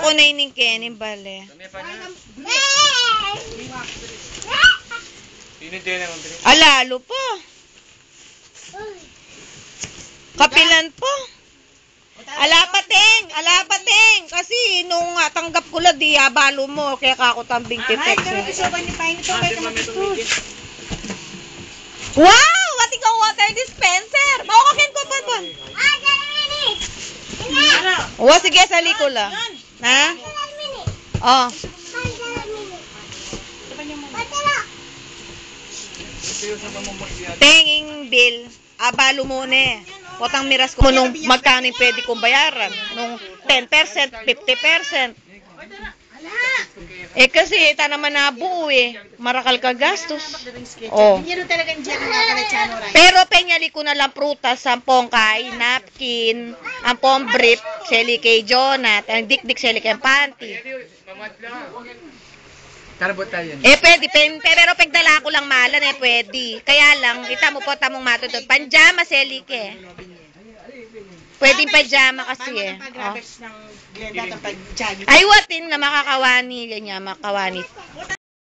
ko na ining Kenny, bale. Alalo po. Kapilan po. Alapating. Kasi nung tanggap ko lang, di abalo mo. Kaya kakotambing tipek. Wow! Wati ka water dispenser. Maukakin ko pa ba? O, sige, sali ko lang. Ha? Oh. Tenging bill. Abalo mo na. Potang miras ko nung magkano yung pwede kong bayaran. Nung 10%, 50%. Eh kasi ita naman nabuo eh. Marakal ka gastos. Oh. Pero penyali ko na lang prutas, sampong kay, napkin, ampong brief, seli kay Jonat, ang dikdik seli kay panty. Eh pwede, pero pagdala ko lang malan eh pwede. Kaya lang, kita mo po tamong matutod. Panjama seli ke. Pwedeng pajama kasi eh. Oh. Ay, watin na makakawani. Ganyan, makakawani.